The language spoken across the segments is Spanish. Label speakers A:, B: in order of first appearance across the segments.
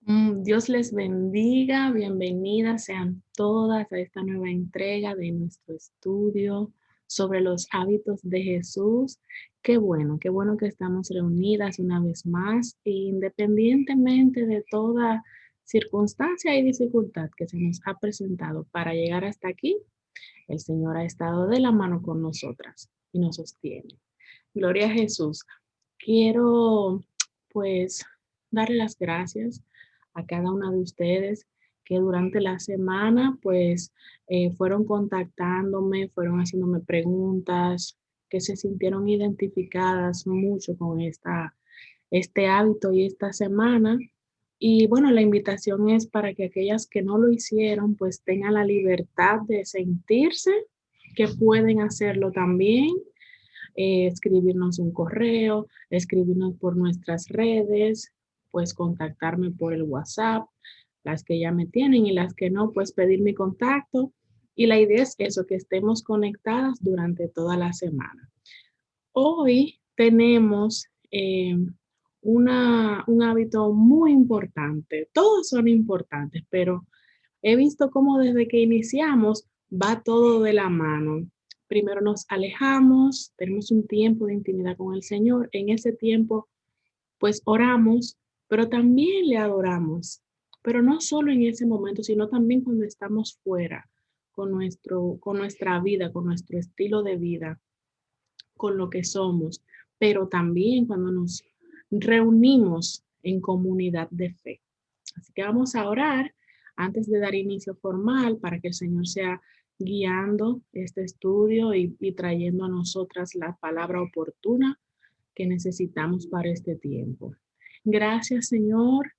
A: Dios les bendiga, bienvenidas sean todas a esta nueva entrega de nuestro estudio sobre los hábitos de Jesús. Qué bueno que estamos reunidas una vez más, e independientemente de toda circunstancia y dificultad que se nos ha presentado para llegar hasta aquí, el Señor ha estado de la mano con nosotras y nos sostiene. Gloria a Jesús. Quiero pues darle las gracias a cada una de ustedes que durante la semana pues fueron contactándome, fueron haciéndome preguntas, que se sintieron identificadas mucho con este hábito y esta semana. Y bueno, la invitación es para que aquellas que no lo hicieron pues tengan la libertad de sentirse que pueden hacerlo también, escribirnos un correo, escribirnos por nuestras redes, pues contactarme por el WhatsApp, las que ya me tienen y las que no, pues pedir mi contacto. Y la idea es eso, que estemos conectadas durante toda la semana. Hoy tenemos un hábito muy importante. Todos son importantes, pero he visto cómo desde que iniciamos va todo de la mano. Primero nos alejamos, tenemos un tiempo de intimidad con el Señor. En ese tiempo, pues oramos, pero también le adoramos. Pero no solo en ese momento, sino también cuando estamos fuera con nuestra vida, con nuestro estilo de vida, con lo que somos, pero también cuando nos reunimos en comunidad de fe. Así que vamos a orar antes de dar inicio formal para que el Señor sea guiando este estudio y trayendo a nosotras la palabra oportuna que necesitamos para este tiempo. Gracias, Señor.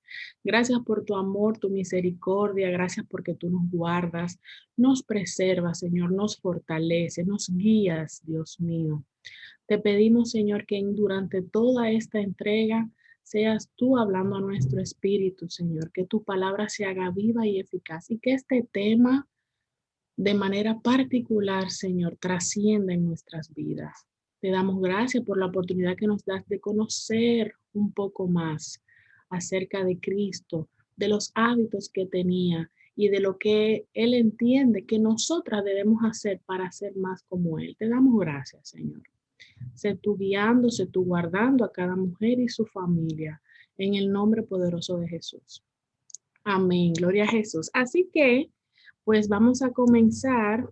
A: Gracias por tu amor, tu misericordia. Gracias porque tú nos guardas, nos preservas, Señor, nos fortalece, nos guías, Dios mío. Te pedimos, Señor, que durante toda esta entrega seas tú hablando a nuestro espíritu, Señor, que tu palabra se haga viva y eficaz y que este tema de manera particular, Señor, trascienda en nuestras vidas. Te damos gracias por la oportunidad que nos das de conocer un poco más acerca de Cristo, de los hábitos que tenía y de lo que Él entiende que nosotras debemos hacer para ser más como Él. Te damos gracias, Señor. Sé tú guiando, sé tú guardando a cada mujer y su familia en el nombre poderoso de Jesús. Amén, gloria a Jesús. Así que, pues vamos a comenzar,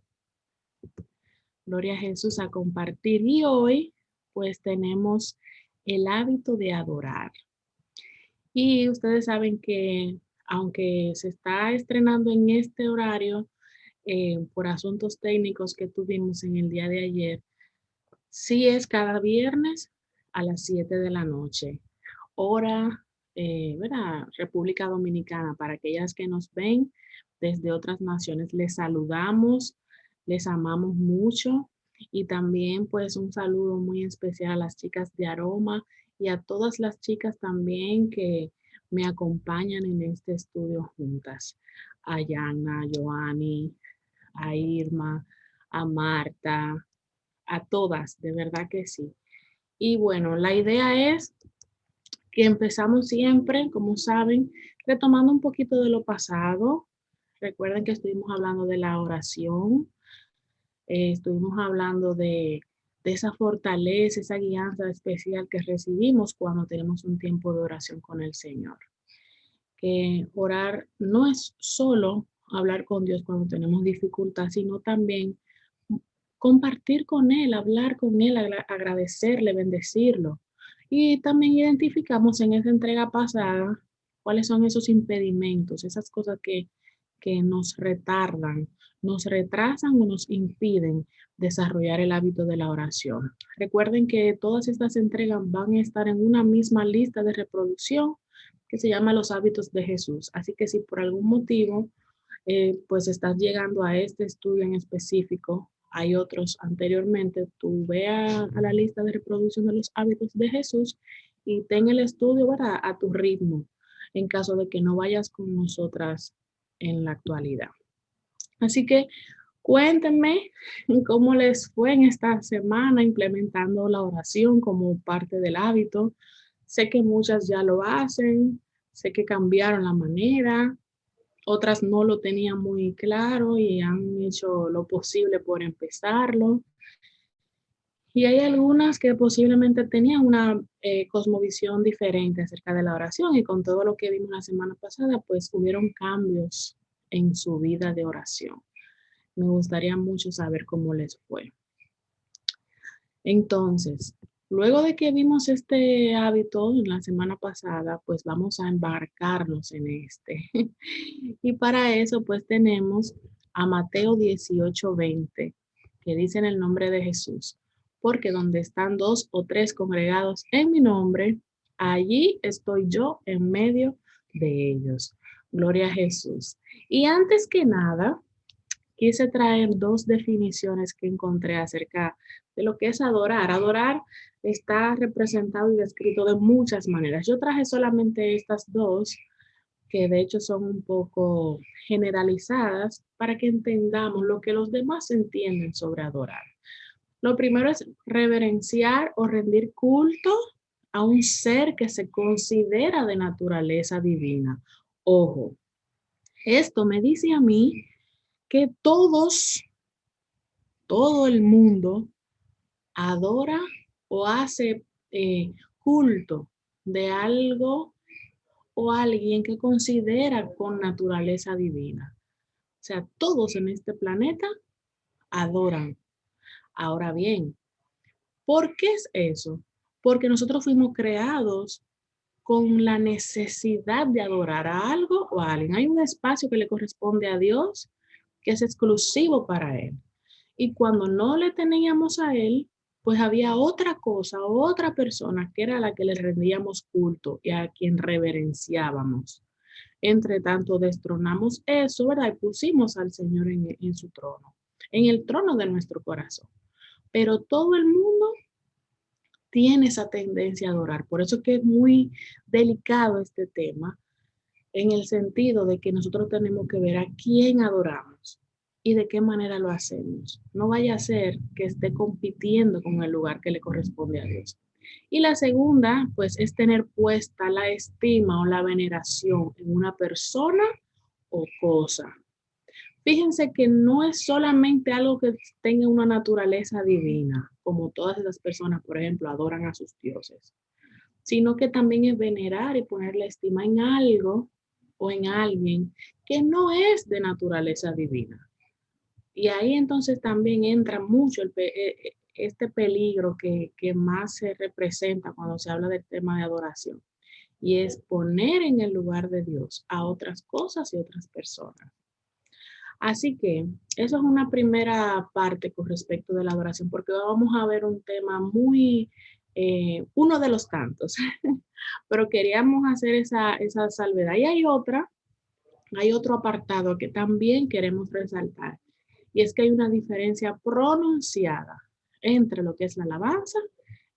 A: gloria a Jesús, a compartir. Y hoy, pues tenemos el hábito de adorar. Y ustedes saben que aunque se está estrenando en este horario, por asuntos técnicos que tuvimos en el día de ayer, sí es cada viernes a las 7 de la noche, hora, ¿verdad? República Dominicana. Para aquellas que nos ven desde otras naciones, les saludamos, les amamos mucho y también pues un saludo muy especial a las chicas de Aroma y a todas las chicas también que me acompañan en este estudio juntas. A Yana, a Joanny, a Irma, a Marta, a todas, de verdad que sí. Y bueno, la idea es que empezamos siempre, como saben, retomando un poquito de lo pasado. Recuerden que estuvimos hablando de la oración, estuvimos hablando de esa fortaleza, esa guianza especial que recibimos cuando tenemos un tiempo de oración con el Señor. Que orar no es solo hablar con Dios cuando tenemos dificultad, sino también compartir con Él, hablar con Él, agradecerle, bendecirlo. Y también identificamos en esa entrega pasada cuáles son esos impedimentos, esas cosas que nos retardan, nos retrasan o nos impiden desarrollar el hábito de la oración. Recuerden que todas estas entregas van a estar en una misma lista de reproducción que se llama Los hábitos de Jesús. Así que si por algún motivo pues estás llegando a este estudio en específico, hay otros anteriormente, tú ve a la lista de reproducción de los hábitos de Jesús y ten el estudio, ¿verdad?, a tu ritmo, en caso de que no vayas con nosotras en la actualidad. Así que cuéntenme cómo les fue en esta semana implementando la oración como parte del hábito. Sé que muchas ya lo hacen, sé que cambiaron la manera, otras no lo tenían muy claro y han hecho lo posible por empezarlo. Y hay algunas que posiblemente tenían una cosmovisión diferente acerca de la oración y con todo lo que vimos la semana pasada, pues hubieron cambios en su vida de oración. Me gustaría mucho saber cómo les fue. Entonces, luego de que vimos este hábito en la semana pasada, pues vamos a embarcarnos en este. Y para eso, pues tenemos a Mateo 18:20, que dice en el nombre de Jesús, porque donde están dos o tres congregados en mi nombre, allí estoy yo en medio de ellos. Gloria a Jesús. Y antes que nada, quise traer dos definiciones que encontré acerca de lo que es adorar. Adorar está representado y descrito de muchas maneras. Yo traje solamente estas dos, que de hecho son un poco generalizadas, para que entendamos lo que los demás entienden sobre adorar. Lo primero es reverenciar o rendir culto a un ser que se considera de naturaleza divina. Ojo, esto me dice a mí que todo el mundo adora o hace culto de algo o alguien que considera con naturaleza divina. O sea, todos en este planeta adoran. Ahora bien, ¿por qué es eso? Porque nosotros fuimos creados con la necesidad de adorar a algo o a alguien. Hay un espacio que le corresponde a Dios que es exclusivo para Él. Y cuando no le teníamos a Él, pues había otra cosa, otra persona que era la que le rendíamos culto y a quien reverenciábamos. Entre tanto, destronamos eso, ¿verdad? Y pusimos al Señor en su trono, en el trono de nuestro corazón. Pero todo el mundo tiene esa tendencia a adorar. Por eso es que es muy delicado este tema, en el sentido de que nosotros tenemos que ver a quién adoramos y de qué manera lo hacemos. No vaya a ser que esté compitiendo con el lugar que le corresponde a Dios. Y la segunda, pues, es tener puesta la estima o la veneración en una persona o cosa. Fíjense que no es solamente algo que tenga una naturaleza divina, como todas esas personas, por ejemplo, adoran a sus dioses, sino que también es venerar y ponerle estima en algo o en alguien que no es de naturaleza divina. Y ahí entonces también entra mucho este peligro que más se representa cuando se habla del tema de adoración, y es poner en el lugar de Dios a otras cosas y otras personas. Así que eso es una primera parte con respecto de la adoración, porque vamos a ver un tema muy, uno de los tantos, pero queríamos hacer esa salvedad. Y hay otro apartado que también queremos resaltar, y es que hay una diferencia pronunciada entre lo que es la alabanza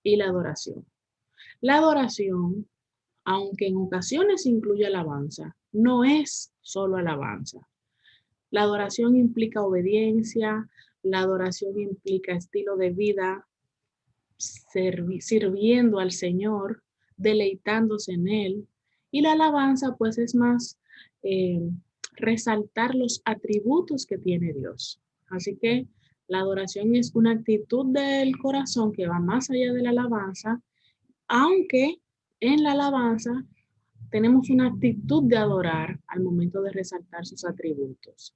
A: y la adoración. La adoración, aunque en ocasiones incluye alabanza, no es solo alabanza. La adoración implica obediencia, la adoración implica estilo de vida, sirviendo al Señor, deleitándose en Él. Y la alabanza, pues, es más eh, resaltar los atributos que tiene Dios. Así que la adoración es una actitud del corazón que va más allá de la alabanza, aunque en la alabanza tenemos una actitud de adorar al momento de resaltar sus atributos.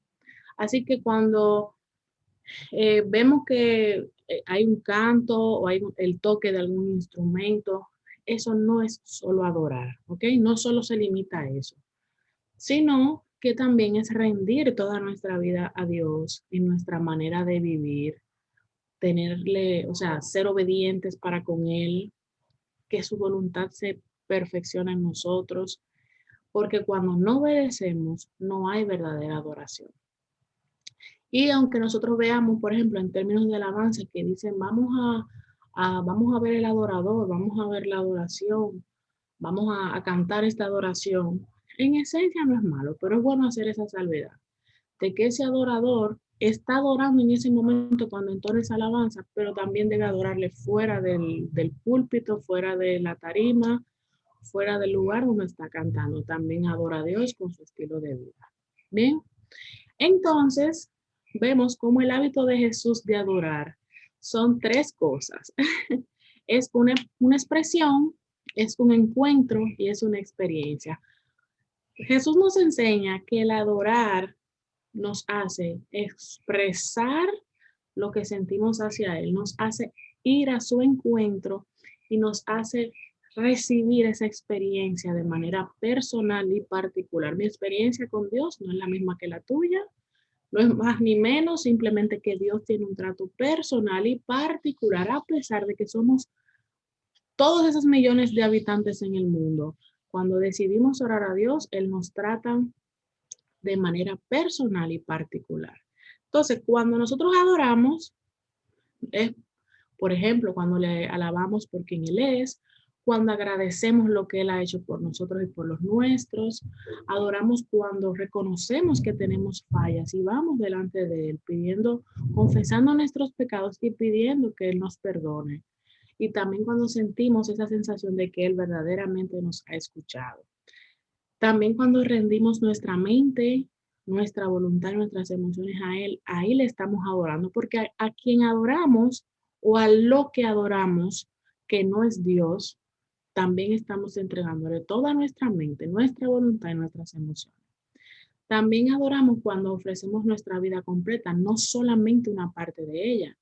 A: Así que cuando vemos que hay un canto o hay el toque de algún instrumento, eso no es solo adorar, ¿ok? No solo se limita a eso, sino que también es rendir toda nuestra vida a Dios y nuestra manera de vivir, tenerle, o sea, ser obedientes para con Él, que su voluntad se perfeccione en nosotros, porque cuando no obedecemos, no hay verdadera adoración. Y aunque nosotros veamos, por ejemplo, en términos del avance, que dicen, vamos a ver el adorador, vamos a ver la adoración, vamos a cantar esta adoración, en esencia no es malo, pero es bueno hacer esa salvedad, de que ese adorador está adorando en ese momento cuando entona esa alabanza, pero también debe adorarle fuera del púlpito, fuera de la tarima, fuera del lugar donde está cantando. También adora a Dios con su estilo de vida. Bien, entonces vemos cómo el hábito de Jesús de adorar son tres cosas. Es una expresión, es un encuentro y es una experiencia. Jesús nos enseña que el adorar nos hace expresar lo que sentimos hacia Él, nos hace ir a su encuentro y nos hace recibir esa experiencia de manera personal y particular. Mi experiencia con Dios no es la misma que la tuya, no es más ni menos, simplemente que Dios tiene un trato personal y particular a pesar de que somos todos esos millones de habitantes en el mundo. Cuando decidimos orar a Dios, Él nos trata de manera personal y particular. Entonces, cuando nosotros adoramos, es, por ejemplo, cuando le alabamos por quien Él es, cuando agradecemos lo que Él ha hecho por nosotros y por los nuestros, adoramos cuando reconocemos que tenemos fallas y vamos delante de Él pidiendo, confesando nuestros pecados y pidiendo que Él nos perdone. Y también cuando sentimos esa sensación de que Él verdaderamente nos ha escuchado. También cuando rendimos nuestra mente, nuestra voluntad, nuestras emociones a Él, ahí le estamos adorando, porque a quien adoramos o a lo que adoramos, que no es Dios, también estamos entregándole toda nuestra mente, nuestra voluntad y nuestras emociones. También adoramos cuando ofrecemos nuestra vida completa, no solamente una parte de ella.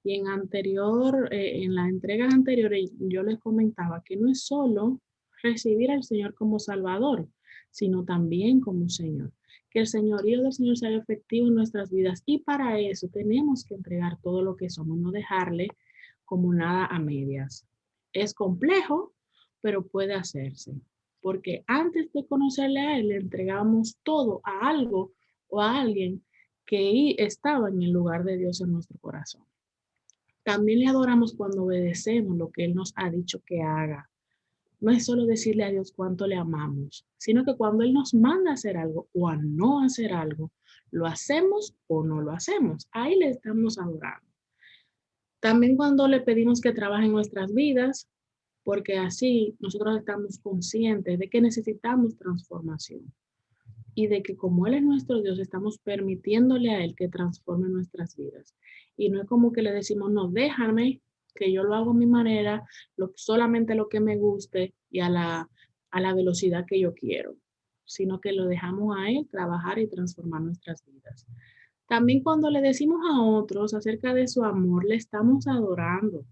A: Y en las entregas anteriores, yo les comentaba que no es solo recibir al Señor como Salvador, sino también como Señor. Que el señorío del Señor sea efectivo en nuestras vidas y para eso tenemos que entregar todo lo que somos, no dejarle como nada a medias. Es complejo, pero puede hacerse, porque antes de conocerle a Él, le entregamos todo a algo o a alguien que estaba en el lugar de Dios en nuestro corazón. También le adoramos cuando obedecemos lo que Él nos ha dicho que haga. No es solo decirle a Dios cuánto le amamos, sino que cuando Él nos manda a hacer algo o a no hacer algo, lo hacemos o no lo hacemos. Ahí le estamos adorando. También cuando le pedimos que trabaje en nuestras vidas, porque así nosotros estamos conscientes de que necesitamos transformación y de que como Él es nuestro Dios, estamos permitiéndole a Él que transforme nuestras vidas. Y no es como que le decimos, no, déjame que yo lo hago a mi manera, solamente lo que me guste y a la velocidad que yo quiero, sino que lo dejamos a Él trabajar y transformar nuestras vidas. También cuando le decimos a otros acerca de su amor, le estamos adorando,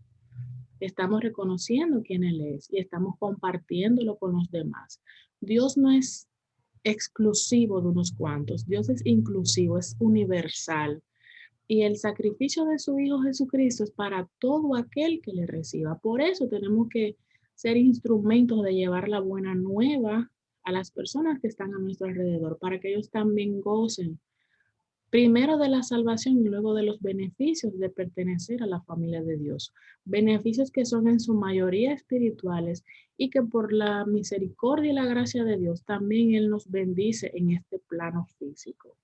A: estamos reconociendo quién Él es y estamos compartiéndolo con los demás. Dios no es exclusivo de unos cuantos. Dios es inclusivo, es universal. Y el sacrificio de su Hijo Jesucristo es para todo aquel que le reciba. Por eso tenemos que ser instrumentos de llevar la buena nueva a las personas que están a nuestro alrededor, para que ellos también gocen primero de la salvación y luego de los beneficios de pertenecer a la familia de Dios. Beneficios que son en su mayoría espirituales y que por la misericordia y la gracia de Dios también Él nos bendice en este plano físico.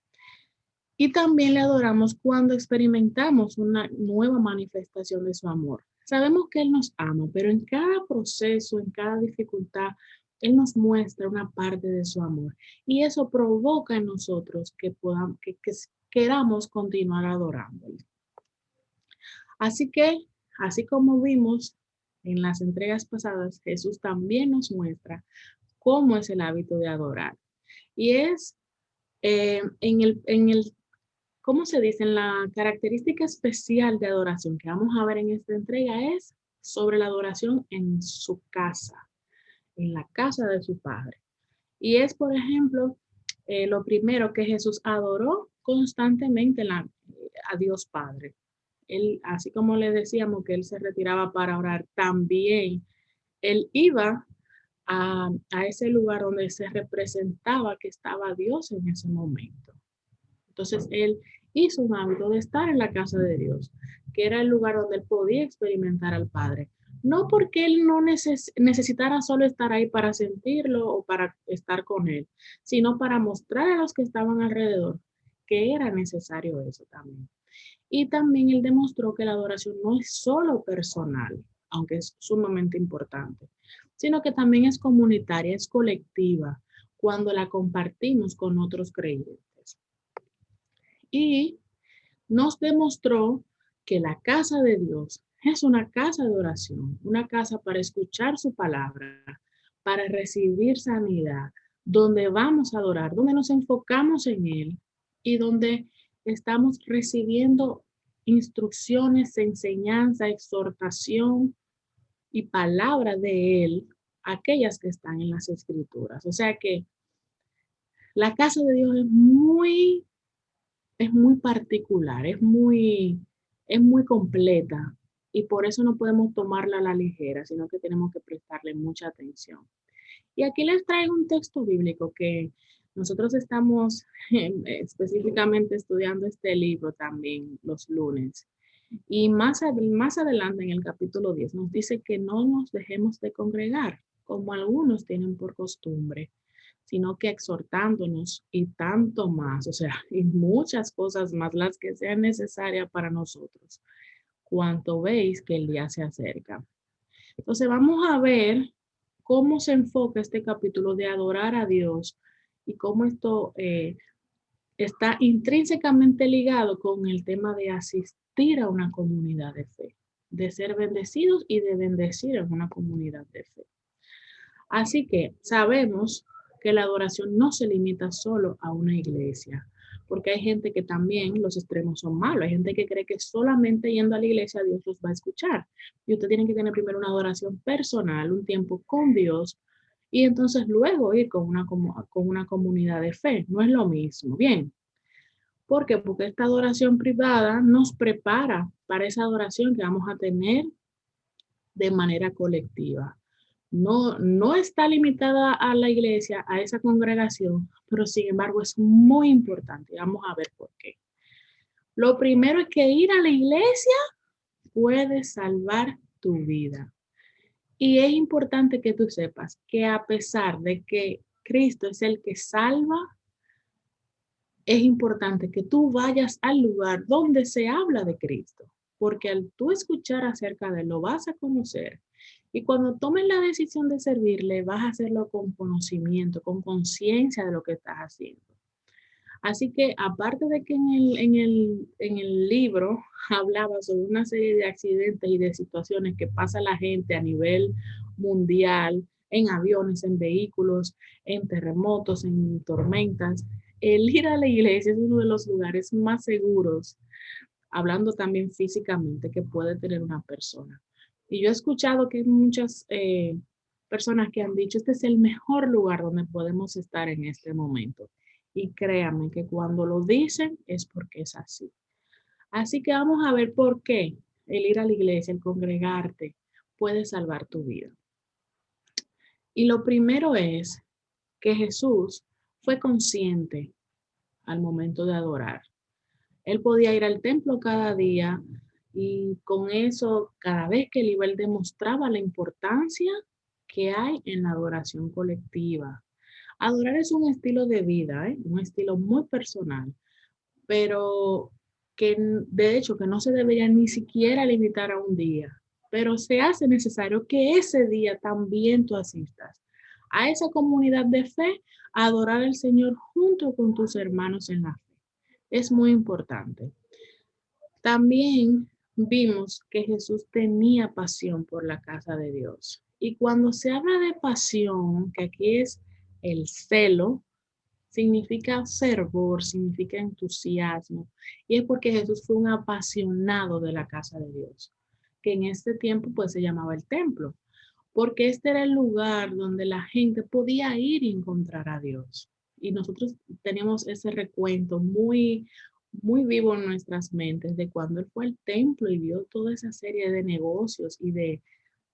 A: Y también le adoramos cuando experimentamos una nueva manifestación de su amor. Sabemos que Él nos ama, pero en cada proceso, en cada dificultad, Él nos muestra una parte de su amor. Y eso provoca en nosotros que podamos, que queramos continuar adorándole. Así que, así como vimos en las entregas pasadas, Jesús también nos muestra cómo es el hábito de adorar. Y es en el ¿cómo se dice? En la característica especial de adoración que vamos a ver en esta entrega es sobre la adoración en su casa, en la casa de su Padre. Y es, por ejemplo, lo primero que Jesús adoró constantemente a Dios Padre. Él, así como le decíamos que él se retiraba para orar, también él iba a ese lugar donde se representaba que estaba Dios en ese momento. Entonces él hizo un hábito de estar en la casa de Dios, que era el lugar donde él podía experimentar al Padre. No porque él no necesitara solo estar ahí para sentirlo o para estar con él, sino para mostrar a los que estaban alrededor que era necesario eso también. Y también él demostró que la adoración no es solo personal, aunque es sumamente importante, sino que también es comunitaria, es colectiva, cuando la compartimos con otros creyentes. Y nos demostró que la casa de Dios es una casa de oración, una casa para escuchar su palabra, para recibir sanidad, donde vamos a adorar, donde nos enfocamos en Él y donde estamos recibiendo instrucciones, enseñanza, exhortación y palabra de Él, aquellas que están en las Escrituras. O sea que la casa de Dios es muy particular, es muy completa y por eso no podemos tomarla a la ligera, sino que tenemos que prestarle mucha atención. Y aquí les traigo un texto bíblico que nosotros estamos específicamente estudiando este libro también los lunes. Y más adelante en el capítulo 10 nos dice que no nos dejemos de congregar, como algunos tienen por costumbre, sino que exhortándonos y tanto más, o sea, y muchas cosas más, las que sean necesarias para nosotros, cuanto veis que el día se acerca. Entonces vamos a ver cómo se enfoca este capítulo de adorar a Dios y cómo esto está intrínsecamente ligado con el tema de asistir a una comunidad de fe, de ser bendecidos y de bendecir en una comunidad de fe. Así que sabemos que la adoración no se limita solo a una iglesia, porque hay gente que también los extremos son malos. Hay gente que cree que solamente yendo a la iglesia Dios los va a escuchar. Y usted tiene que tener primero una adoración personal, un tiempo con Dios, y entonces luego ir con una comunidad de fe. No es lo mismo. Bien. ¿Por qué? Porque esta adoración privada nos prepara para esa adoración que vamos a tener de manera colectiva. No está limitada a la iglesia, a esa congregación, pero sin embargo es muy importante. Vamos a ver por qué. Lo primero es que ir a la iglesia puede salvar tu vida. Y es importante que tú sepas que a pesar de que Cristo es el que salva, es importante que tú vayas al lugar donde se habla de Cristo, porque al tú escuchar acerca de él, lo vas a conocer. Y cuando tomes la decisión de servirle, vas a hacerlo con conocimiento, con conciencia de lo que estás haciendo. Así que aparte de que en el libro hablaba sobre una serie de accidentes y de situaciones que pasa la gente a nivel mundial, en aviones, en vehículos, en terremotos, en tormentas, el ir a la iglesia es uno de los lugares más seguros, hablando también físicamente, que puede tener una persona. Y yo he escuchado que hay muchas personas que han dicho, este es el mejor lugar donde podemos estar en este momento. Y créanme que cuando lo dicen es porque es así. Así que vamos a ver por qué el ir a la iglesia, el congregarte, puede salvar tu vida. Y lo primero es que Jesús fue consciente al momento de adorar. Él podía ir al templo cada día y con eso, cada vez que él iba, él demostraba la importancia que hay en la adoración colectiva. Adorar es un estilo de vida, un estilo muy personal, pero que de hecho que no se debería ni siquiera limitar a un día, pero se hace necesario que ese día también tú asistas a esa comunidad de fe, a adorar al Señor junto con tus hermanos en la fe. Es muy importante. También vimos que Jesús tenía pasión por la casa de Dios. Y cuando se habla de pasión, que aquí es el celo, significa fervor, significa entusiasmo. Y es porque Jesús fue un apasionado de la casa de Dios, que en este tiempo pues se llamaba el templo, porque este era el lugar donde la gente podía ir y encontrar a Dios. Y nosotros tenemos ese recuento muy vivo en nuestras mentes de cuando él fue al templo y vio toda esa serie de negocios y de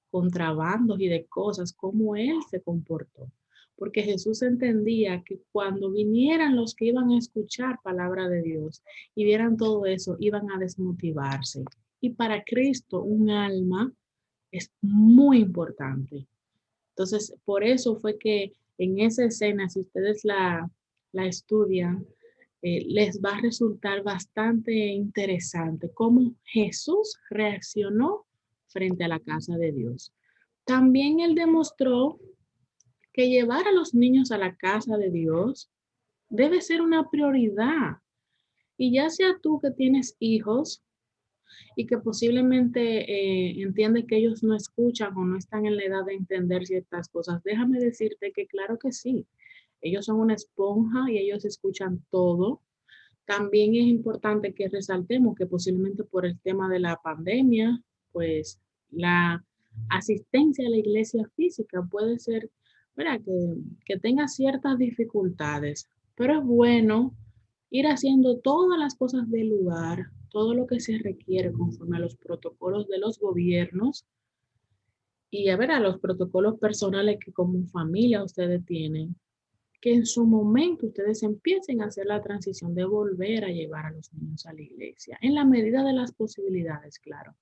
A: contrabandos y de cosas, cómo él se comportó. Porque Jesús entendía que cuando vinieran los que iban a escuchar palabra de Dios y vieran todo eso, iban a desmotivarse. Y para Cristo, un alma es muy importante. Entonces, por eso fue que en esa escena, si ustedes la estudian, les va a resultar bastante interesante cómo Jesús reaccionó frente a la casa de Dios. También Él demostró que llevar a los niños a la casa de Dios debe ser una prioridad. Y ya sea tú que tienes hijos y que posiblemente entiendes que ellos no escuchan o no están en la edad de entender ciertas cosas, déjame decirte que claro que sí, ellos son una esponja y ellos escuchan todo. También es importante que resaltemos que posiblemente por el tema de la pandemia, pues la asistencia a la iglesia física puede ser, ¿verdad? Que tenga ciertas dificultades, pero es bueno ir haciendo todas las cosas del lugar, todo lo que se requiere conforme a los protocolos de los gobiernos y a ver a los protocolos personales que como familia ustedes tienen, que en su momento ustedes empiecen a hacer la transición de volver a llevar a los niños a la iglesia, en la medida de las posibilidades, claro.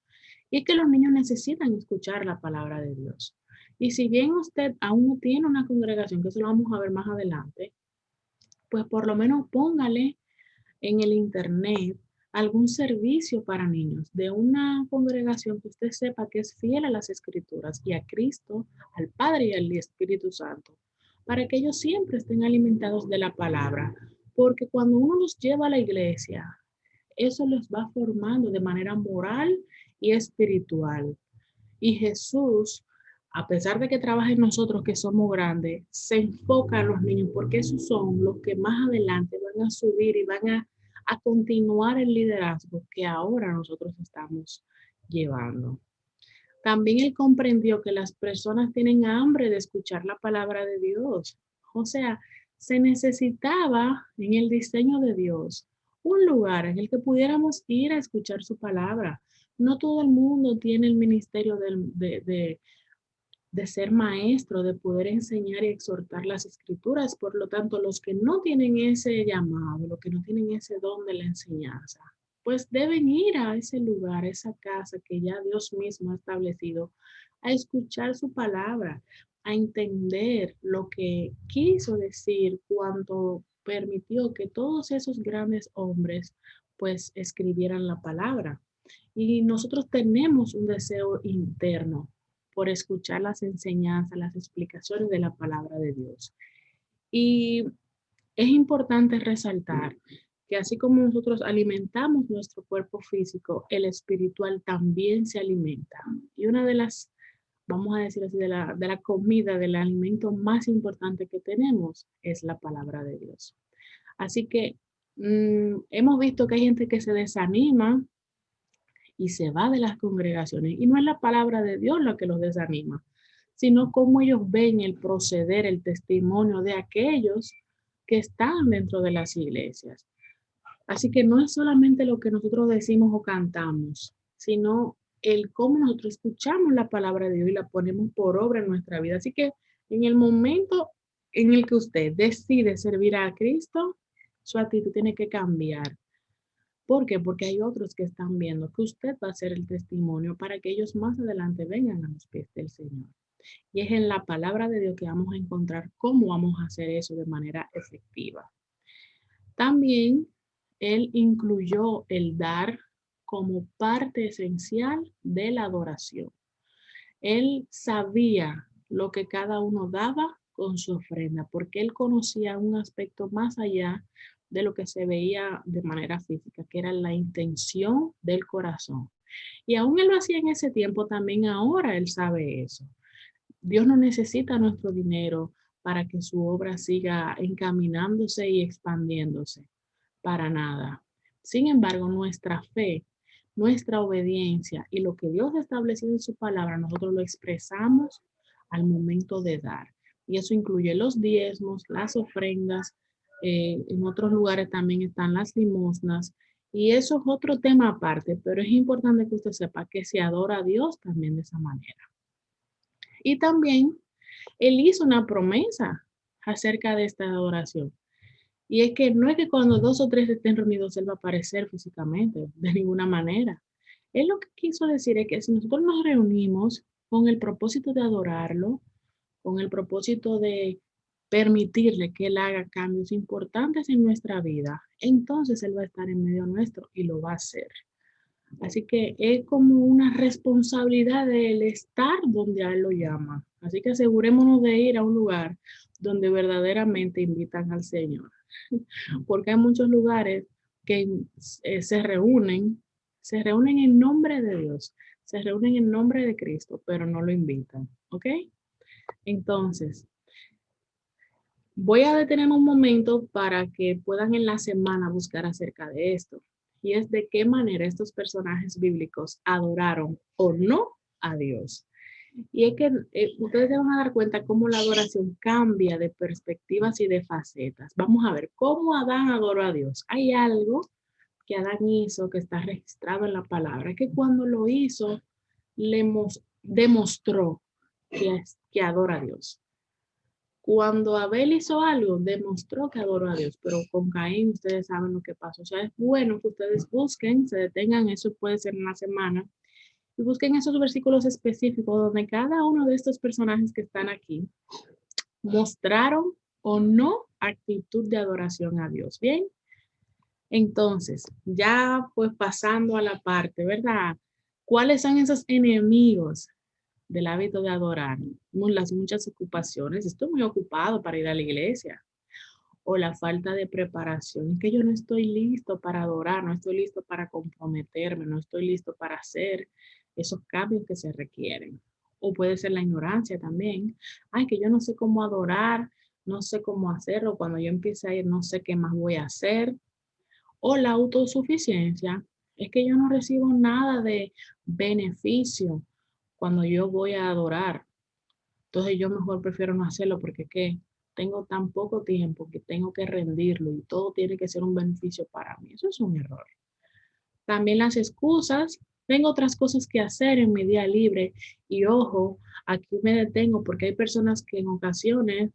A: Y es que los niños necesitan escuchar la palabra de Dios. Y si bien usted aún no tiene una congregación, que eso lo vamos a ver más adelante, pues por lo menos póngale en el internet algún servicio para niños de una congregación que usted sepa que es fiel a las escrituras y a Cristo, al Padre y al Espíritu Santo, para que ellos siempre estén alimentados de la palabra, porque cuando uno los lleva a la iglesia, eso los va formando de manera moral y espiritual. Y Jesús, a pesar de que trabaja en nosotros que somos grandes, se enfoca en los niños porque esos son los que más adelante van a subir y van a continuar el liderazgo que ahora nosotros estamos llevando. También él comprendió que las personas tienen hambre de escuchar la palabra de Dios. O sea, se necesitaba en el diseño de Dios un lugar en el que pudiéramos ir a escuchar su palabra. No todo el mundo tiene el ministerio de ser maestro, de poder enseñar y exhortar las escrituras. Por lo tanto, los que no tienen ese llamado, los que no tienen ese don de la enseñanza, pues deben ir a ese lugar, a esa casa que ya Dios mismo ha establecido, a escuchar su palabra, a entender lo que quiso decir cuando permitió que todos esos grandes hombres pues escribieran la palabra. Y nosotros tenemos un deseo interno por escuchar las enseñanzas, las explicaciones de la palabra de Dios. Y es importante resaltar que así como nosotros alimentamos nuestro cuerpo físico, el espiritual también se alimenta. Y una de las, vamos a decir así, de la comida, del alimento más importante que tenemos es la palabra de Dios. Así que hemos visto que hay gente que se desanima y se va de las congregaciones. Y no es la palabra de Dios la que los desanima, sino cómo ellos ven el proceder, el testimonio de aquellos que están dentro de las iglesias. Así que no es solamente lo que nosotros decimos o cantamos, sino el cómo nosotros escuchamos la palabra de Dios y la ponemos por obra en nuestra vida. Así que en el momento en el que usted decide servir a Cristo, su actitud tiene que cambiar. ¿Por qué? Porque hay otros que están viendo que usted va a ser el testimonio para que ellos más adelante vengan a los pies del Señor. Y es en la palabra de Dios que vamos a encontrar cómo vamos a hacer eso de manera efectiva. También Él incluyó el dar como parte esencial de la adoración. Él sabía lo que cada uno daba con su ofrenda, porque él conocía un aspecto más allá de lo que se veía de manera física, que era la intención del corazón. Y aún él lo hacía en ese tiempo, también ahora él sabe eso. Dios no necesita nuestro dinero para que su obra siga encaminándose y expandiéndose, para nada. Sin embargo, nuestra fe, nuestra obediencia y lo que Dios ha establecido en su palabra, nosotros lo expresamos al momento de dar. Y eso incluye los diezmos, las ofrendas, en otros lugares también están las limosnas. Y eso es otro tema aparte, pero es importante que usted sepa que se adora a Dios también de esa manera. Y también Él hizo una promesa acerca de esta adoración. Y es que no es que cuando dos o tres estén reunidos Él va a aparecer físicamente, de ninguna manera. Él lo que quiso decir es que si nosotros nos reunimos con el propósito de adorarlo, con el propósito de permitirle que Él haga cambios importantes en nuestra vida, entonces Él va a estar en medio nuestro y lo va a hacer. Así que es como una responsabilidad del estar donde a Él lo llama. Así que asegurémonos de ir a un lugar donde verdaderamente invitan al Señor. Porque hay muchos lugares que se reúnen en nombre de Dios, se reúnen en nombre de Cristo, pero no lo invitan. ¿Ok? Entonces, voy a detener un momento para que puedan en la semana buscar acerca de esto. Y es de qué manera estos personajes bíblicos adoraron o no a Dios. Y es que ustedes se van a dar cuenta cómo la adoración cambia de perspectivas y de facetas. Vamos a ver cómo Adán adoró a Dios. Hay algo que Adán hizo que está registrado en la palabra, que cuando lo hizo, demostró que adora a Dios. Cuando Abel hizo algo, demostró que adoró a Dios, pero con Caín ustedes saben lo que pasó. O sea, es bueno que ustedes busquen, se detengan, eso puede ser una semana, y busquen esos versículos específicos donde cada uno de estos personajes que están aquí mostraron o no actitud de adoración a Dios. Bien, entonces, ya pues pasando a la parte, ¿verdad? ¿Cuáles son esos enemigos del hábito de adorar? Las muchas ocupaciones. Estoy muy ocupado para ir a la iglesia. O la falta de preparación. Es que yo no estoy listo para adorar, no estoy listo para comprometerme, no estoy listo para hacer esos cambios que se requieren. O puede ser la ignorancia también. Ay, que yo no sé cómo adorar, no sé cómo hacerlo. Cuando yo empiece a ir, no sé qué más voy a hacer. O la autosuficiencia. Es que yo no recibo nada de beneficio cuando yo voy a adorar. Entonces yo mejor prefiero no hacerlo porque ¿qué? Tengo tan poco tiempo que tengo que rendirlo y todo tiene que ser un beneficio para mí. Eso es un error. También las excusas. Tengo otras cosas que hacer en mi día libre y ojo, aquí me detengo porque hay personas que en ocasiones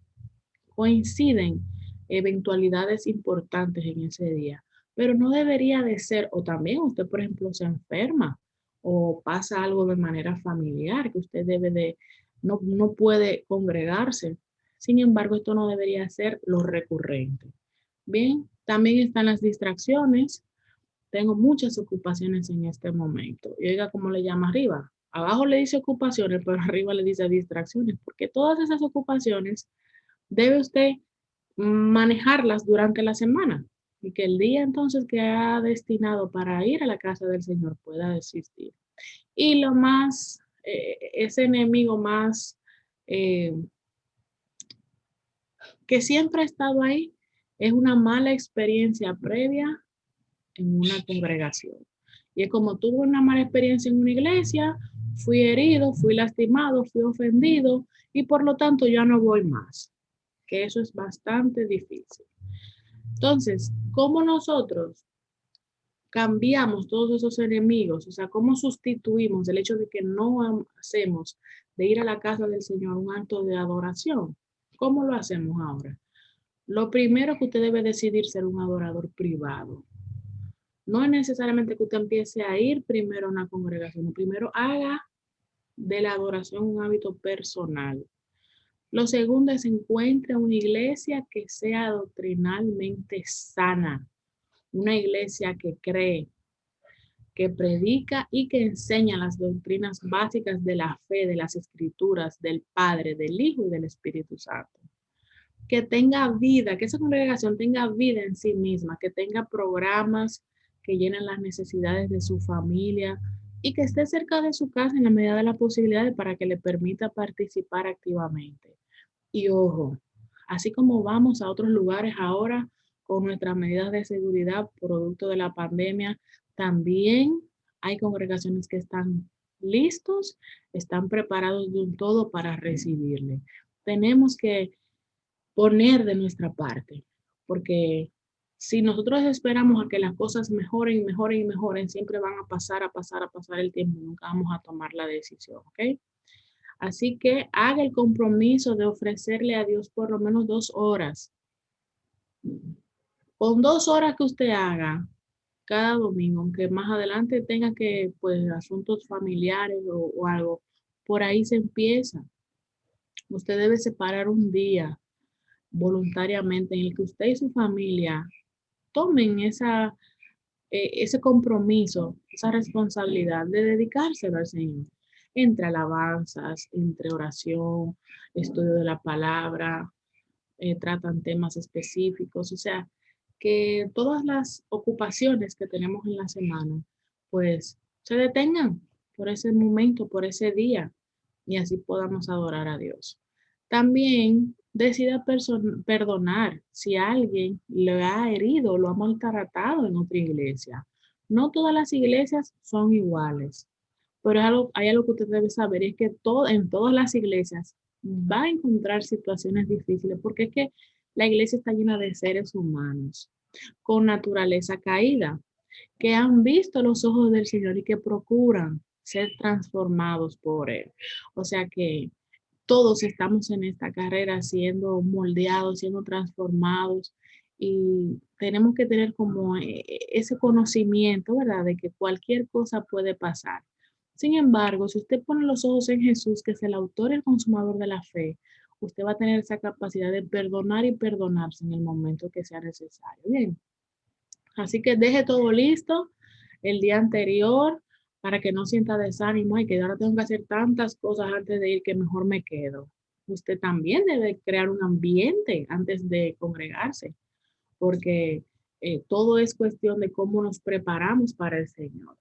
A: coinciden eventualidades importantes en ese día, pero no debería de ser, o también usted, por ejemplo, se enferma o pasa algo de manera familiar que usted debe de, no puede congregarse. Sin embargo, esto no debería ser lo recurrente. Bien, también están las distracciones. Tengo muchas ocupaciones en este momento. Y oiga cómo le llama arriba. Abajo le dice ocupaciones, pero arriba le dice distracciones, porque todas esas ocupaciones debe usted manejarlas durante la semana y que el día entonces que ha destinado para ir a la casa del Señor pueda existir. Y lo más, ese enemigo más eh, que siempre ha estado ahí es una mala experiencia previa en una congregación. Y es como tuve una mala experiencia en una iglesia, fui herido, fui lastimado, fui ofendido y por lo tanto ya no voy más, que eso es bastante difícil. Entonces, ¿cómo nosotros cambiamos todos esos enemigos? O sea, ¿cómo sustituimos el hecho de que no hacemos de ir a la casa del Señor un acto de adoración? ¿Cómo lo hacemos ahora? Lo primero que usted debe decidir ser un adorador privado. No es necesariamente que usted empiece a ir primero a una congregación, primero haga de la adoración un hábito personal. Lo segundo es encuentre una iglesia que sea doctrinalmente sana, una iglesia que cree, que predica y que enseña las doctrinas básicas de la fe, de las escrituras, del Padre, del Hijo y del Espíritu Santo. Que tenga vida, que esa congregación tenga vida en sí misma, que tenga programas que llenen las necesidades de su familia y que esté cerca de su casa en la medida de las posibilidades para que le permita participar activamente. Y ojo, así como vamos a otros lugares ahora con nuestras medidas de seguridad producto de la pandemia, también hay congregaciones que están listos, están preparados de un todo para recibirle. Tenemos que poner de nuestra parte, porque si nosotros esperamos a que las cosas mejoren y mejoren y mejoren, siempre van a pasar el tiempo, nunca vamos a tomar la decisión, ¿ok? Así que haga el compromiso de ofrecerle a Dios por lo menos 2 horas. Con 2 horas que usted haga cada domingo, aunque más adelante tenga que, pues, asuntos familiares o algo, por ahí se empieza. Usted debe separar un día voluntariamente en el que usted y su familia tomen ese compromiso, esa responsabilidad de dedicárselo al Señor, entre alabanzas, entre oración, estudio de la palabra, tratan temas específicos, o sea, que todas las ocupaciones que tenemos en la semana, pues se detengan por ese momento, por ese día, y así podamos adorar a Dios. También decida perdonar si alguien le ha herido, lo ha maltratado en otra iglesia. No todas las iglesias son iguales, pero hay algo que usted debe saber, y es que en todas las iglesias va a encontrar situaciones difíciles, porque es que la iglesia está llena de seres humanos con naturaleza caída, que han visto los ojos del Señor y que procuran ser transformados por Él. O sea que todos estamos en esta carrera siendo moldeados, siendo transformados, y tenemos que tener como ese conocimiento, ¿verdad? De que cualquier cosa puede pasar. Sin embargo, si usted pone los ojos en Jesús, que es el autor y el consumador de la fe, usted va a tener esa capacidad de perdonar y perdonarse en el momento que sea necesario. Bien, así que deje todo listo el día anterior para que no sienta desánimo y que ahora tengo que hacer tantas cosas antes de ir que mejor me quedo. Usted también debe crear un ambiente antes de congregarse, porque todo es cuestión de cómo nos preparamos para el Señor.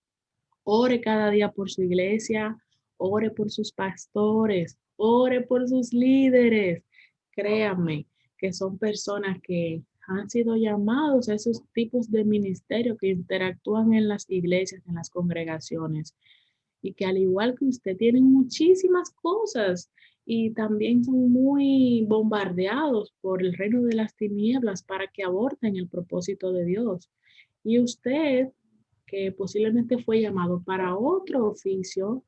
A: Ore cada día por su iglesia, ore por sus pastores, ore por sus líderes. Créame que son personas que han sido llamados a esos tipos de ministerio que interactúan en las iglesias, en las congregaciones, y que al igual que usted tienen muchísimas cosas y también son muy bombardeados por el reino de las tinieblas para que aborten el propósito de Dios. Y usted, que posiblemente fue llamado para otro oficio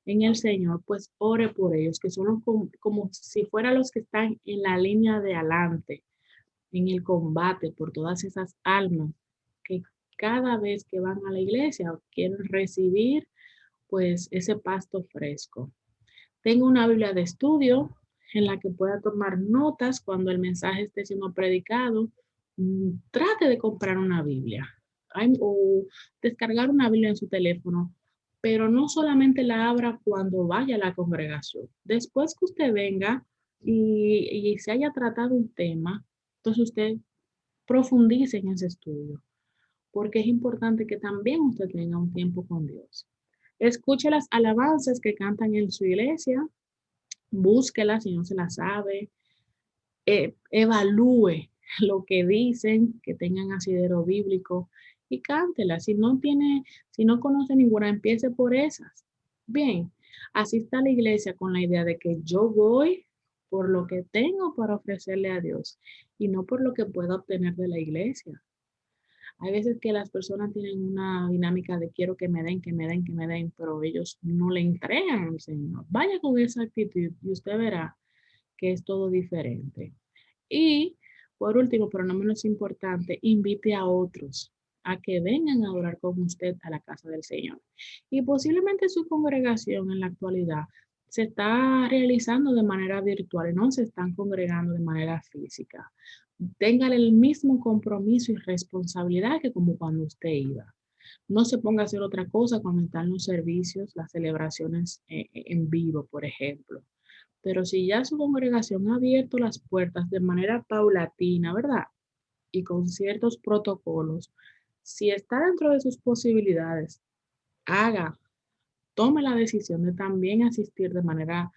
A: en el Señor, pues ore por ellos, que son como si fueran los que están en la línea de adelante, en el combate por todas esas almas que cada vez que van a la iglesia quieren recibir pues ese pasto fresco. Tengo una Biblia de estudio en la que pueda tomar notas cuando el mensaje esté siendo predicado. Trate de comprar una Biblia o descargar una Biblia en su teléfono, pero no solamente la abra cuando vaya a la congregación. Después que usted venga y se haya tratado un tema, entonces usted profundice en ese estudio, porque es importante que también usted tenga un tiempo con Dios. Escuche las alabanzas que cantan en su iglesia, búsquelas si no se las sabe, evalúe lo que dicen, que tengan asidero bíblico y cántelas. Si no conoce ninguna, empiece por esas. Bien, asista a la iglesia con la idea de que yo voy por lo que tengo para ofrecerle a Dios y no por lo que pueda obtener de la iglesia. Hay veces que las personas tienen una dinámica de quiero que me den, que me den, que me den, pero ellos no le entregan al Señor. Vaya con esa actitud y usted verá que es todo diferente. Y por último, pero no menos importante, invite a otros a que vengan a orar con usted a la casa del Señor. Y posiblemente su congregación en la actualidad se está realizando de manera virtual y no se están congregando de manera física. Tengan el mismo compromiso y responsabilidad que como cuando usted iba. No se ponga a hacer otra cosa cuando están los servicios, las celebraciones en vivo, por ejemplo. Pero si ya su congregación ha abierto las puertas de manera paulatina, ¿verdad? Y con ciertos protocolos, si está dentro de sus posibilidades, haga, tome la decisión de también asistir de manera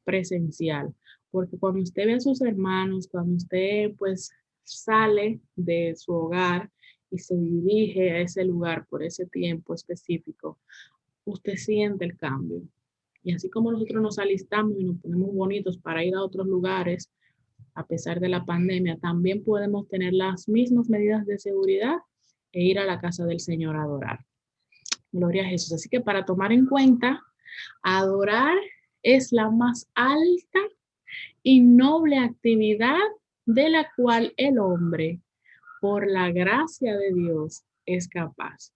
A: presencial, porque cuando usted ve a sus hermanos, cuando usted pues sale de su hogar y se dirige a ese lugar por ese tiempo específico, usted siente el cambio. Y así como nosotros nos alistamos y nos ponemos bonitos para ir a otros lugares, a pesar de la pandemia, también podemos tener las mismas medidas de seguridad e ir a la casa del Señor a adorar. Gloria a Jesús. Así que para tomar en cuenta, adorar es la más alta y noble actividad de la cual el hombre, por la gracia de Dios, es capaz.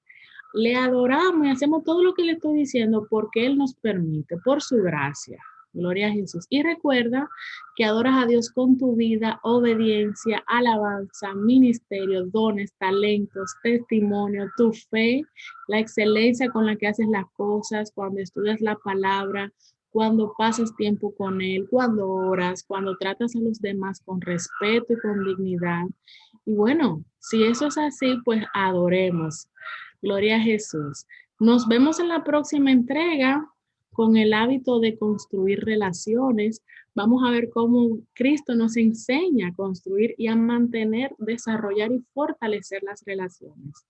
A: Le adoramos y hacemos todo lo que le estoy diciendo porque Él nos permite, por su gracia. Gloria a Jesús. Y recuerda que adoras a Dios con tu vida, obediencia, alabanza, ministerio, dones, talentos, testimonio, tu fe, la excelencia con la que haces las cosas, cuando estudias la palabra, cuando pasas tiempo con Él, cuando oras, cuando tratas a los demás con respeto y con dignidad. Y bueno, si eso es así, pues adoremos. Gloria a Jesús. Nos vemos en la próxima entrega con el hábito de construir relaciones. Vamos a ver cómo Cristo nos enseña a construir y a mantener, desarrollar y fortalecer las relaciones.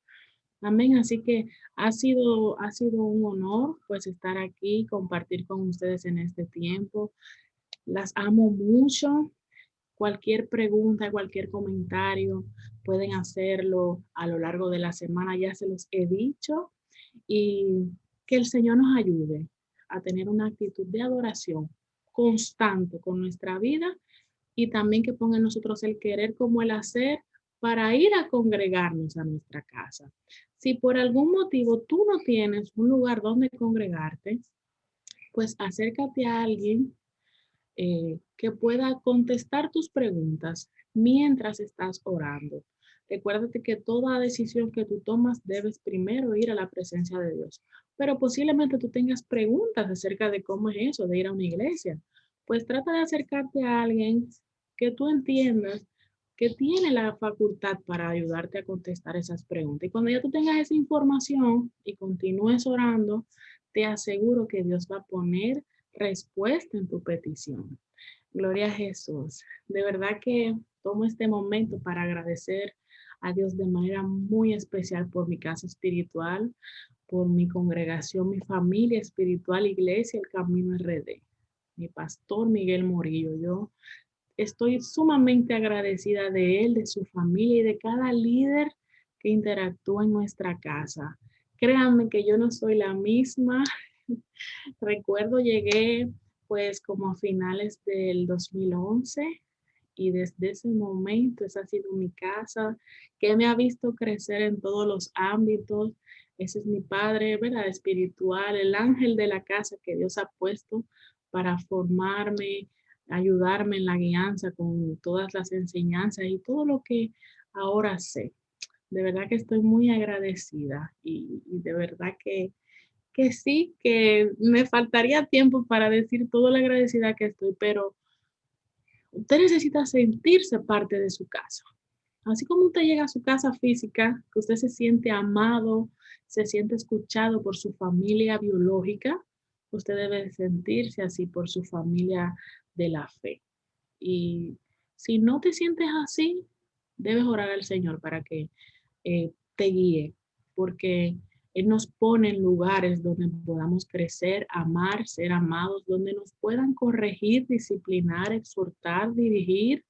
A: Amén. Así que ha sido un honor pues estar aquí, compartir con ustedes en este tiempo. Las amo mucho. Cualquier pregunta, cualquier comentario, pueden hacerlo a lo largo de la semana, ya se los he dicho, y que el Señor nos ayude a tener una actitud de adoración constante con nuestra vida y también que ponga en nosotros el querer como el hacer para ir a congregarnos a nuestra casa. Si por algún motivo tú no tienes un lugar donde congregarte, pues acércate a alguien que pueda contestar tus preguntas mientras estás orando. Recuérdate que toda decisión que tú tomas debes primero ir a la presencia de Dios. Pero posiblemente tú tengas preguntas acerca de cómo es eso de ir a una iglesia. Pues trata de acercarte a alguien que tú entiendas que tiene la facultad para ayudarte a contestar esas preguntas. Y cuando ya tú tengas esa información y continúes orando, te aseguro que Dios va a poner respuesta en tu petición. Gloria a Jesús. De verdad que tomo este momento para agradecer a Dios de manera muy especial por mi casa espiritual, por mi congregación, mi familia espiritual, Iglesia El Camino RD, mi pastor Miguel Morillo. Yo estoy sumamente agradecida de él, de su familia y de cada líder que interactúa en nuestra casa. Créanme que yo no soy la misma. Recuerdo llegué pues como a finales del 2011 y desde ese momento esa ha sido mi casa, que me ha visto crecer en todos los ámbitos. Ese es mi padre, ¿verdad? Espiritual, el ángel de la casa que Dios ha puesto para formarme, ayudarme en la guianza con todas las enseñanzas y todo lo que ahora sé. De verdad que estoy muy agradecida y de verdad que sí, que me faltaría tiempo para decir todo lo agradecida que estoy, pero usted necesita sentirse parte de su casa. Así como usted llega a su casa física, que usted se siente amado, se siente escuchado por su familia biológica, usted debe sentirse así por su familia de la fe. Y si no te sientes así, debes orar al Señor para que te guíe, porque Él nos pone en lugares donde podamos crecer, amar, ser amados, donde nos puedan corregir, disciplinar, exhortar, dirigir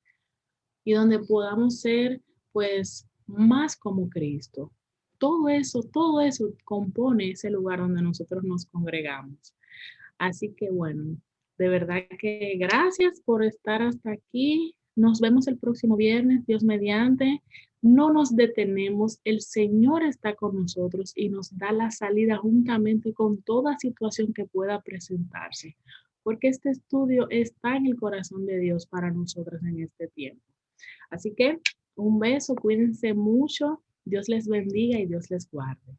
A: y donde podamos ser pues más como Cristo. Todo eso compone ese lugar donde nosotros nos congregamos. Así que bueno, de verdad que gracias por estar hasta aquí. Nos vemos el próximo viernes, Dios mediante. No nos detenemos, el Señor está con nosotros y nos da la salida juntamente con toda situación que pueda presentarse, porque este estudio está en el corazón de Dios para nosotros en este tiempo. Así que un beso, cuídense mucho, Dios les bendiga y Dios les guarde.